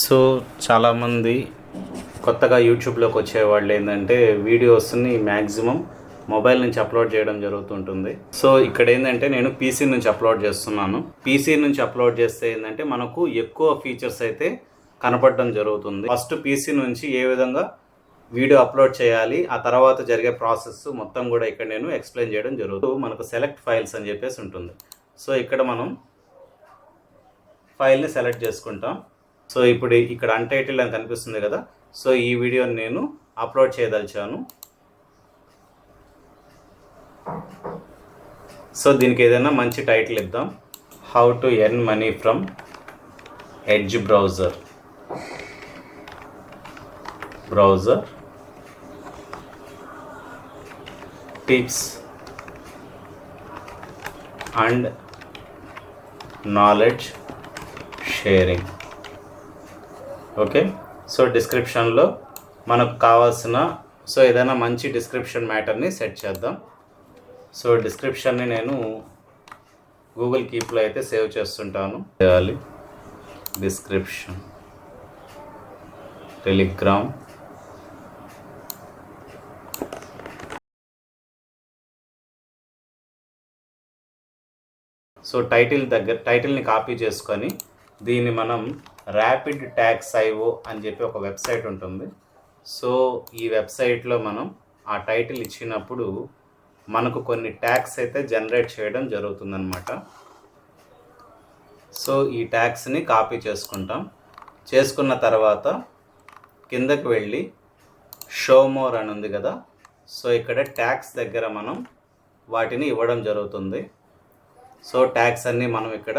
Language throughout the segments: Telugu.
సో చాలామంది కొత్తగా యూట్యూబ్లోకి వచ్చేవాళ్ళు ఏంటంటే వీడియోస్ని మ్యాక్సిమం మొబైల్ నుంచి అప్లోడ్ చేయడం జరుగుతుంటుంది. సో ఇక్కడ ఏంటంటే నేను పీసీ నుంచి అప్లోడ్ చేస్తున్నాను. పీసీ నుంచి అప్లోడ్ చేస్తే ఏంటంటే మనకు ఎక్కువ ఫీచర్స్ అయితే కనపడడం జరుగుతుంది. ఫస్ట్ పీసీ నుంచి ఏ విధంగా వీడియో అప్లోడ్ చేయాలి, ఆ తర్వాత జరిగే ప్రాసెస్ మొత్తం కూడా ఇక్కడ నేను ఎక్స్ప్లెయిన్ చేయడం జరుగుతుంది. మనకు సెలెక్ట్ ఫైల్స్ అని చెప్పేసి ఉంటుంది. సో ఇక్కడ మనం ఫైల్ని సెలెక్ట్ చేసుకుంటాం. సో ఇప్పుడు ఇక్కడ అన్టైటిల్డ్ అని కనిపిస్తుంది కదా, సో ఈ వీడియోని నేను అప్లోడ్ చేయదలిచాను. సో దీనికి ఏదైనా మంచి టైటిల్ ఇద్దాం. How to earn money from edge browser tips and knowledge sharing. Okay, so డిస్క్రిప్షన్లో మనకు కావాల్సిన ఏదైనా మంచి డిస్క్రిప్షన్ మ్యాటర్ని సెట్ చేద్దాం. సో డిస్క్రిప్షన్ని నేను గూగుల్ కీప్లో అయితే సేవ్ చేస్తుంటాను. చేయాలి డిస్క్రిప్షన్, టెలిగ్రామ్, సో టైటిల్ని కాపీ చేసుకొని దీన్ని మనం ర్యాపిడ్ ట్యాగ్స్ ఐఓ అని చెప్పి ఒక వెబ్సైట్ ఉంటుంది. సో ఈ వెబ్సైట్లో మనం ఆ టైటిల్ ఇచ్చినప్పుడు మనకు కొన్ని ట్యాగ్స్ అయితే జనరేట్ చేయడం జరుగుతుందన్నమాట. సో ఈ ట్యాగ్స్ని కాపీ చేసుకున్న తర్వాత కిందకి వెళ్ళి షో మోర్ అని ఉంది కదా, సో ఇక్కడ ట్యాగ్స్ దగ్గర మనం వాటిని ఇవ్వడం జరుగుతుంది. సో ట్యాగ్స్ అన్నీ మనం ఇక్కడ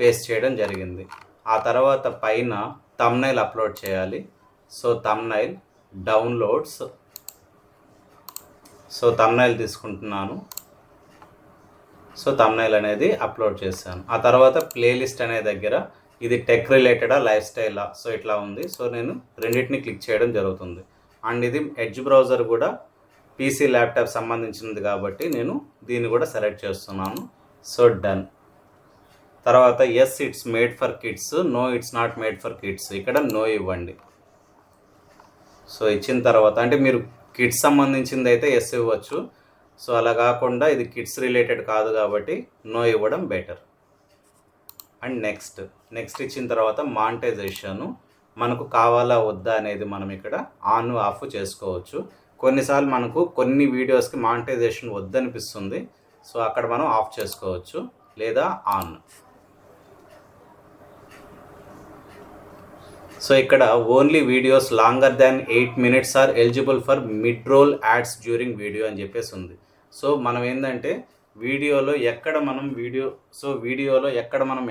పేస్ట్ చేయడం జరిగింది. ఆ తర్వాత పైన థంబ్నైల్ అప్లోడ్ చేయాలి. So thumbnail downloads, so thumbnail తీసుకుంటున్నాను. సో థంబ్నైల్ అనేది అప్లోడ్ చేశాను. ఆ తర్వాత ప్లేలిస్ట్ అనే దగ్గర ఇది టెక్ రిలేటెడా లైఫ్ స్టైలా, సో ఇట్లా ఉంది. సో నేను రెండింటిని క్లిక్ చేయడం జరుగుతుంది. అండ్ ఇది ఎడ్జ్ బ్రౌజర్ కూడా పీసీ ల్యాప్టాప్ సంబంధించినది కాబట్టి నేను దీన్ని కూడా సెలెక్ట్ చేస్తున్నాను. So done. తర్వాత yes it's made for kids, no it's not made for kids, ఇక్కడ నో ఇవ్వండి. సో ఇచ్చిన తర్వాత అంటే మీరు కిడ్స్ సంబంధించింది అయితే ఎస్ ఇవ్వచ్చు. సో అలా కాకుండా ఇది కిడ్స్ రిలేటెడ్ కాదు కాబట్టి నో ఇవ్వడం బెటర్. అండ్ నెక్స్ట్ ఇచ్చిన తర్వాత మానిటైజేషన్ మనకు కావాలా వద్దా అనేది మనం ఇక్కడ ఆన్ ఆఫ్ చేసుకోవచ్చు. కొన్నిసార్లు మనకు కొన్ని వీడియోస్కి మానిటైజేషన్ వద్దనిపిస్తుంది. సో అక్కడ మనం ఆఫ్ చేసుకోవచ్చు లేదా ఆన్. సో ఇక్కడ only videos longer than 8 minutes are eligible for mid roll ads during video అని చెప్పేసి ఉంది. సో మనం ఏంటంటే వీడియోలో ఎక్కడ మనం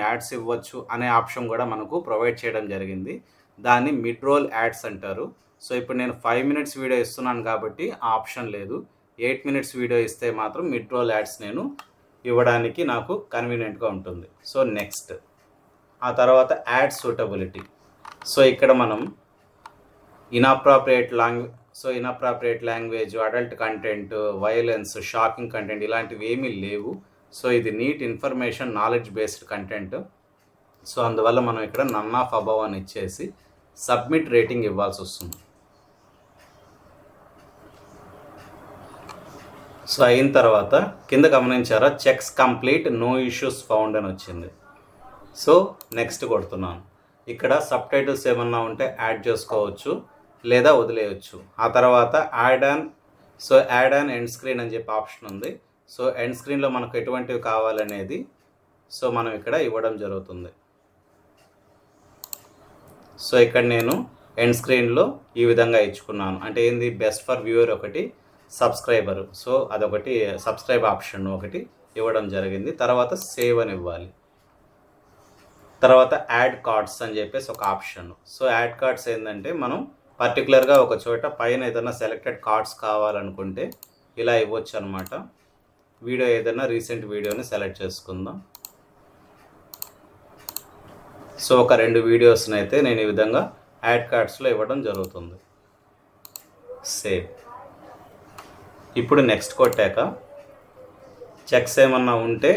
యాడ్స్ ఇవ్వచ్చు అనే ఆప్షన్ కూడా మనకు ప్రొవైడ్ చేయడం జరిగింది. దాన్ని మిడ్ రోల్ యాడ్స్ అంటారు. సో ఇప్పుడు నేను 5 minutes వీడియో ఇస్తున్నాను కాబట్టి ఆ ఆప్షన్ లేదు. 8 minutes వీడియో ఇస్తే మాత్రం మిడ్ రోల్ యాడ్స్ నేను ఇవ్వడానికి నాకు కన్వీనియంట్గా ఉంటుంది. సో నెక్స్ట్ ఆ తర్వాత యాడ్ సూటబిలిటీ. సో ఇక్కడ మనం inappropriate language, adult content, violence, shocking content ఇలాంటివి ఏమీ లేవు. సో ఇది neat information, knowledge based content. So అందువల్ల మనం ఇక్కడ నన్ ఆఫ్ అబవ్ అని ఇచ్చేసి సబ్మిట్ రేటింగ్ ఇవ్వాల్సి వస్తుంది. సో అయిన తర్వాత కింద గమనించారా, checks complete, no issues found అని వచ్చింది. సో నెక్స్ట్ కొడుతున్నాను. ఇక్కడ సబ్ టైటిల్స్ ఏమన్నా ఉంటే యాడ్ చేసుకోవచ్చు లేదా వదిలేయచ్చు. ఆ తర్వాత యాడ్ ఆన్ ఎండ్ స్క్రీన్ అని చెప్పి ఆప్షన్ ఉంది. సో ఎండ్ స్క్రీన్లో మనకు ఎటువంటివి కావాలనేది సో మనం ఇక్కడ ఇవ్వడం జరుగుతుంది. సో ఇక్కడ నేను ఎండ్ స్క్రీన్లో ఈ విధంగా ఇచ్చుకున్నాను. అంటే ఏంది, బెస్ట్ ఫర్ వ్యూవర్ ఒకటి, సబ్స్క్రైబర్, సో అదొకటి, సబ్స్క్రైబ్ ఆప్షన్ ఒకటి ఇవ్వడం జరిగింది. తర్వాత సేవ్ అని ఇవ్వాలి. తర్వాత యాడ్ కార్డ్స్ అని చెప్పేసి ఒక ఆప్షన్. సో యాడ్ కార్డ్స్ ఏంటంటే మనం పర్టికులర్గా ఒక చోట పైన ఏదైనా సెలెక్టెడ్ కార్డ్స్ కావాలనుకుంటే ఇలా ఇవ్వచ్చు అనమాట. వీడియో ఏదైనా రీసెంట్ వీడియోని సెలెక్ట్ చేసుకుందాం. సో ఒక 2 వీడియోస్ని అయితే నేను ఈ విధంగా యాడ్ కార్డ్స్లో ఇవ్వడం జరుగుతుంది. సేవ్. ఇప్పుడు నెక్స్ట్ కొట్టాక చెక్స్ ఏమన్నా ఉంటే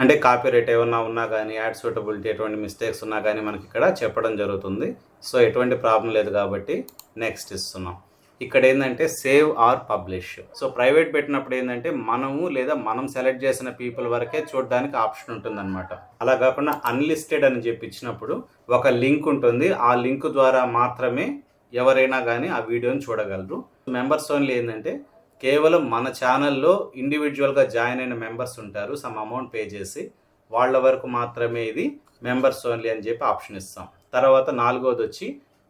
అంటే కాపీరైట్ ఏమన్నా ఉన్నా కానీ, యాడ్ సూటబిలిటీ ఎటువంటి మిస్టేక్స్ ఉన్నా కానీ మనకి ఇక్కడ చెప్పడం జరుగుతుంది. సో ఎటువంటి ప్రాబ్లం లేదు కాబట్టి నెక్స్ట్ ఇస్తున్నాం. ఇక్కడ ఏంటంటే save or publish. So private పెట్టినప్పుడు ఏంటంటే మనము లేదా మనం సెలెక్ట్ చేసిన పీపుల్ వరకే చూడడానికి ఆప్షన్ ఉంటుందన్నమాట. అలా కాకుండా అన్లిస్టెడ్ అని చెప్పి ఇచ్చినప్పుడు ఒక లింక్ ఉంటుంది. ఆ లింక్ ద్వారా మాత్రమే ఎవరైనా కానీ ఆ వీడియోని చూడగలరు. మెంబర్స్ ఓన్లీ ఏంటంటే కేవలం మన ఛానల్లో ఇండివిజువల్గా జాయిన్ అయిన మెంబర్స్ ఉంటారు, సమ్ అమౌంట్ పే చేసి, వాళ్ళ వరకు మాత్రమే ఇది మెంబర్స్ ఓన్లీ అని చెప్పి ఆప్షన్ ఇస్తాం. తర్వాత 4వది వచ్చి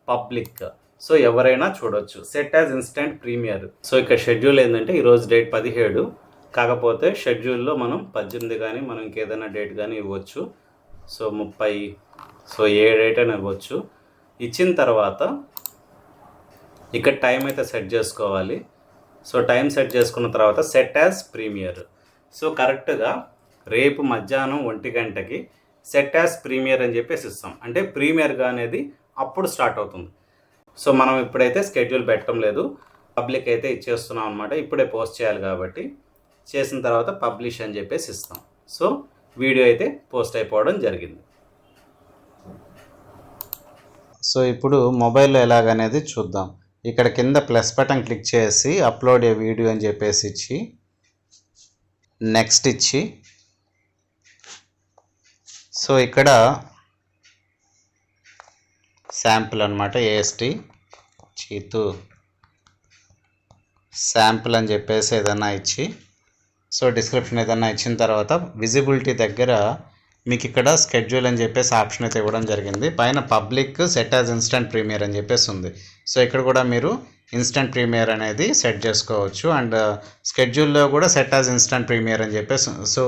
పబ్లిక్. సో ఎవరైనా చూడొచ్చు. Set as instant premiere. So ఇక్కడ షెడ్యూల్ ఏంటంటే ఈరోజు డేట్ 17, కాకపోతే షెడ్యూల్లో మనం 18 కానీ మనం ఇంకేదైనా డేట్ కానీ ఇవ్వచ్చు. సో 30, సో ఏ డేట్ అయినా ఇవ్వచ్చు. ఇచ్చిన తర్వాత ఇక్కడ టైం అయితే సెట్ చేసుకోవాలి. సో టైం సెట్ చేసుకున్న తర్వాత సెట్ యాజ్ ప్రీమియర్. సో కరెక్ట్గా రేపు మధ్యాహ్నం 1 గంటకి సెట్ యాజ్ ప్రీమియర్ అని చెప్పేసి ఇస్తాం. అంటే ప్రీమియర్గా అనేది అప్పుడు స్టార్ట్ అవుతుంది. సో మనం ఇప్పుడైతే స్కెడ్యూల్ పెట్టడం లేదు, పబ్లిక్ అయితే ఇచ్చేస్తున్నాం అనమాట. ఇప్పుడే పోస్ట్ చేయాలి కాబట్టి చేసిన తర్వాత పబ్లిష్ అని చెప్పేసి ఇస్తాం. సో వీడియో అయితే పోస్ట్ అయిపోవడం జరిగింది. సో ఇప్పుడు మొబైల్లో ఎలాగనేది చూద్దాం. ఇక్కడ కింద ప్లస్ బటన్ క్లిక్ చేసి అప్లోడ్ ఏ వీడియో అని చెప్పేసి ఇచ్చి నెక్స్ట్ ఇచ్చి, సో ఇక్కడ శాంపుల్ అనమాట, ఏఎస్టీ చీతు శాంపుల్ అని చెప్పేసి ఏదన్నా ఇచ్చి, సో డిస్క్రిప్షన్ ఏదన్నా ఇచ్చిన తర్వాత విజిబిలిటీ దగ్గర మీకు ఇక్కడ స్కెడ్యూల్ అని చెప్పేసి ఆప్షన్ అయితే ఇవ్వడం జరిగింది. పైన public set as instant premiere అని చెప్పేసి ఉంది. సో ఇక్కడ కూడా మీరు ఇన్స్టెంట్ ప్రీమియర్ అనేది సెట్ చేసుకోవచ్చు. అండ్ స్కెడ్యూల్లో కూడా సెట్ యాజ్ ఇన్స్టెంట్ ప్రీమియర్ అని చెప్పేసి, సో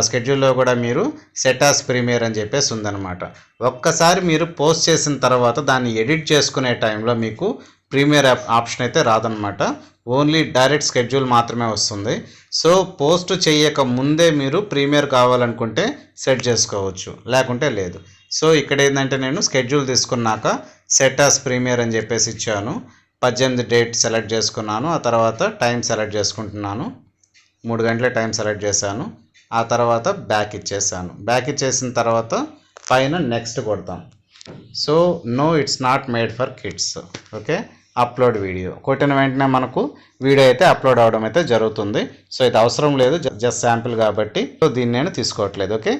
స్కెడ్యూల్లో కూడా మీరు సెట్ యాజ్ ప్రీమియర్ అని చెప్పేసి ఉందన్నమాట. ఒక్కసారి మీరు పోస్ట్ చేసిన తర్వాత దాన్ని ఎడిట్ చేసుకునే టైంలో మీకు ప్రీమియర్ ఆప్షన్ అయితే రాదనమాట. ఓన్లీ డైరెక్ట్ స్కెడ్యూల్ మాత్రమే వస్తుంది. సో పోస్ట్ చేయక ముందే మీరు ప్రీమియర్ కావాలనుకుంటే సెట్ చేసుకోవచ్చు, లేకుంటే లేదు. సో ఇక్కడ ఏంటంటే నేను స్కెడ్యూల్ తీసుకున్నాక సెట్ యాజ్ ప్రీమియర్ అని చెప్పేసి ఇచ్చాను. 18 డేట్ సెలెక్ట్ చేసుకున్నాను. ఆ తర్వాత టైం సెలెక్ట్ చేసుకుంటున్నాను. 3 గంటల టైం సెలెక్ట్ చేశాను. ఆ తర్వాత బ్యాక్ ఇచ్చేసాను. బ్యాక్ ఇచ్చేసిన తర్వాత పైన నెక్స్ట్ కొడతాం. So no it's not made for kids. Okay, upload video కొట్టిన వెంటనే మనకు వీడియో అయితే అప్లోడ్ అవడం అయితే జరుగుతుంది. సో ఇది అవసరం లేదు, జస్ట్ శాంపిల్ కాబట్టి సో దీన్ని నేను తీసుకోవట్లేదు. ఓకే.